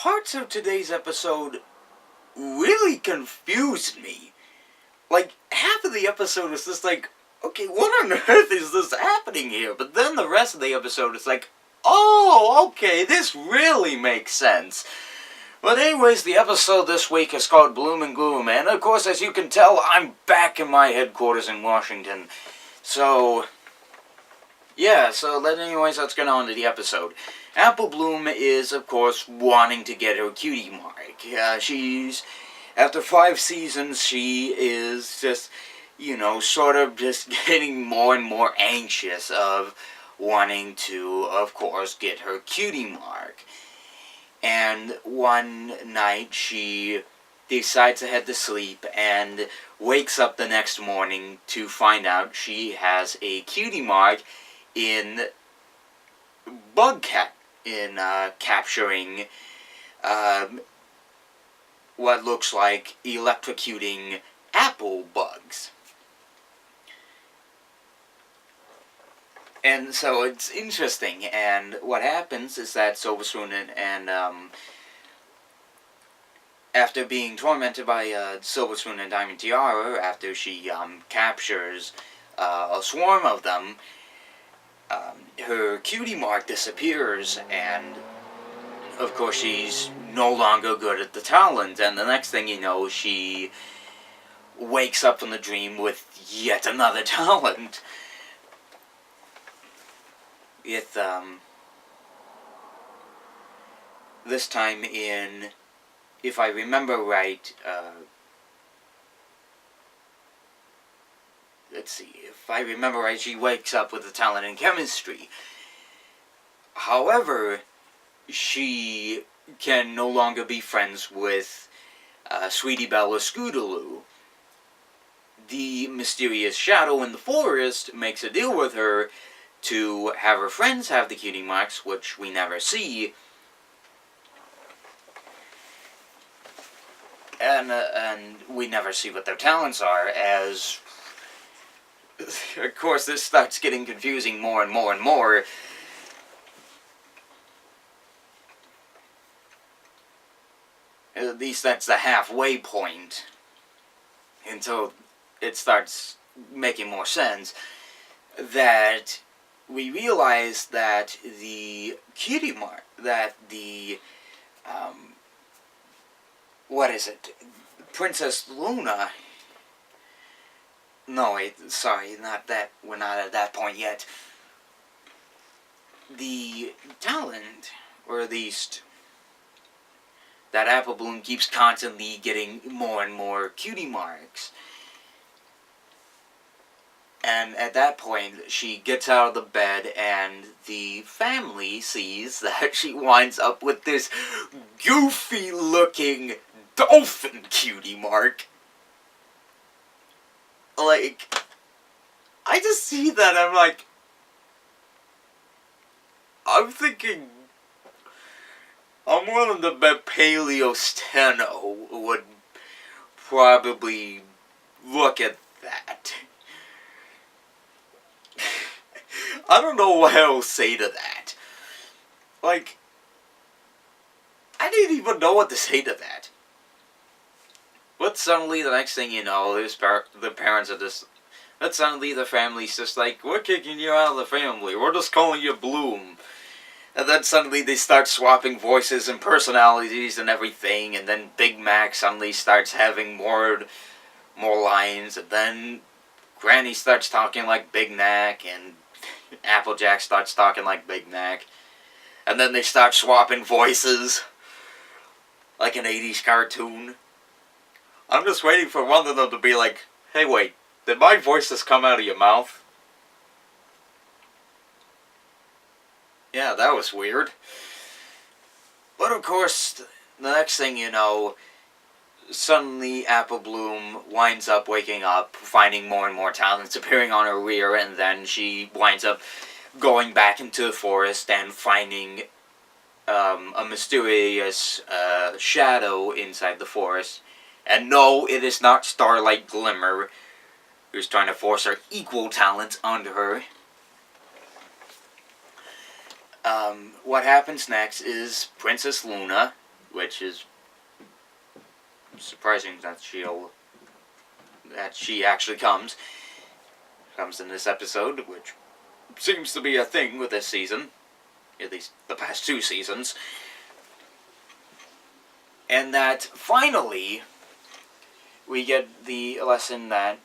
parts of today's episode really confused me. Like, half of the episode is just like, okay, what on earth is this happening here? But then the rest of the episode is like, oh, okay, this really makes sense. But anyways, the episode this week is called Bloom and Gloom, and of course, as you can tell, I'm back in my headquarters in Washington. So, yeah, anyways, let's get on to the episode. Apple Bloom is, of course, wanting to get her cutie mark. After 5 seasons, she is just, sort of just getting more and more anxious of wanting to, of course, get her cutie mark. And one night, she decides to head to sleep and wakes up the next morning to find out she has a cutie mark in capturing what looks like electrocuting apple bugs. And so it's interesting, and what happens is that Silver Spoon and after being tormented by Silver Spoon and Diamond Tiara, after she captures a swarm of them, her cutie mark disappears, and of course she's no longer good at the talent, and the next thing you know, she wakes up from the dream with yet another talent. This time in, if I remember right, she wakes up with a talent in chemistry. However, she can no longer be friends with Sweetie Belle or Scootaloo. The mysterious shadow in the forest makes a deal with her to have her friends have the cutie marks, which we never see. And we never see what their talents are, as, of course, this starts getting confusing more and more and more. At least that's the halfway point, until it starts making more sense, that we realize that the cutie mark, Princess Luna, no wait, sorry, not that, we're not at that point yet. The talent, or at least that Apple Bloom keeps constantly getting more and more cutie marks. And at that point, she gets out of the bed, and the family sees that she winds up with this goofy-looking dolphin cutie mark. Like, I just see that, I'm thinking, I'm willing to bet Paleo Steno would probably look at that. I don't know what I'll say to that. Like, I didn't even know what to say to that. But suddenly, the next thing you know, the parents are just... But suddenly, the family's just like, we're kicking you out of the family. We're just calling you Bloom. And then suddenly, they start swapping voices and personalities and everything. And then Big Mac suddenly starts having more lines. And then Granny starts talking like Big Mac. And Applejack starts talking like Big Mac. And then they start swapping voices. Like an 80s cartoon. I'm just waiting for one of them to be like, hey wait, did my voice just come out of your mouth? Yeah, that was weird. But of course, the next thing you know, suddenly Apple Bloom winds up waking up, finding more and more talents appearing on her rear, and then she winds up going back into the forest and finding a mysterious shadow inside the forest. And no, it is not Starlight Glimmer, who's trying to force her equal talents onto her. What happens next is Princess Luna which is surprising that she actually comes in this episode, which seems to be a thing with this season, at least the past 2 seasons. And that finally we get the lesson that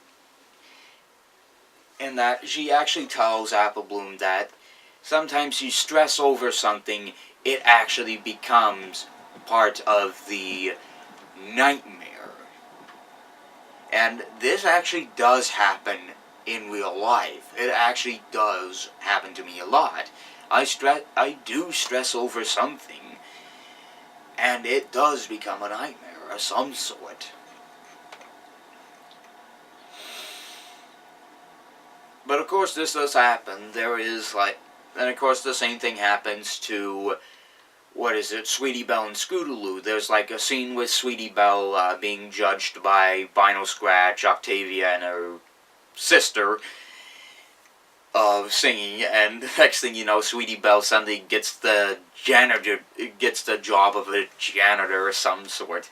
she actually tells Apple Bloom that sometimes you stress over something, it actually becomes part of the nightmare. And this actually does happen in real life. It actually does happen to me a lot. I do stress over something, and it does become a nightmare of some sort. But of course this does happen. And of course the same thing happens to, Sweetie Belle and Scootaloo. There's like a scene with Sweetie Belle being judged by Vinyl Scratch, Octavia, and her sister of singing, and the next thing you know, Sweetie Belle suddenly gets the job of a janitor of some sort.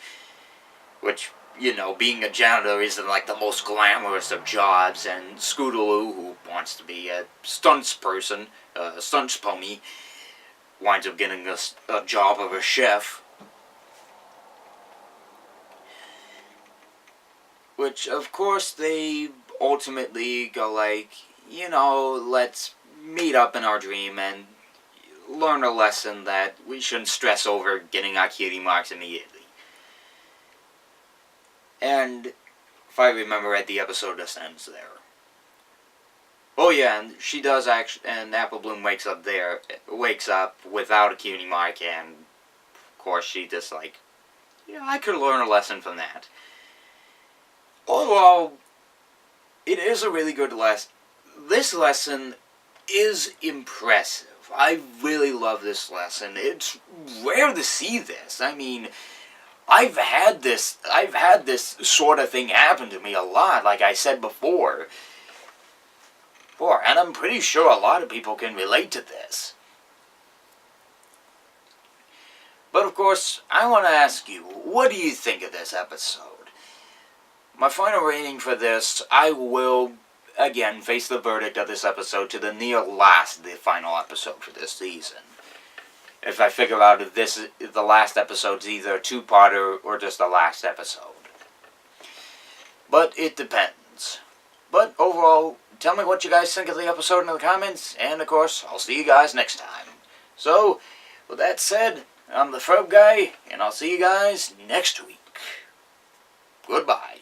Which, being a janitor isn't like the most glamorous of jobs, and Scootaloo, who wants to be a stunts person, a stunts pony, winds up getting a job of a chef. Which, of course, they ultimately go like, let's meet up in our dream and learn a lesson that we shouldn't stress over getting our cutie marks immediately. And if I remember right, the episode just ends there. Oh yeah, and she does and Apple Bloom wakes up without a cutie mark, and of course she just like, I could learn a lesson from that. Overall, it is a really good lesson. This lesson is impressive. I really love this lesson. It's rare to see this. I mean, I've had this sort of thing happen to me a lot, like I said before. And I'm pretty sure a lot of people can relate to this. But of course, I want to ask you, what do you think of this episode? My final rating for this, I will, again, face the verdict of this episode to the final episode for this season. If I figure out if the last episode's either a 2-parter or just the last episode. But it depends. But overall, tell me what you guys think of the episode in the comments, and of course, I'll see you guys next time. So, with that said, I'm the Frobe Guy, and I'll see you guys next week. Goodbye.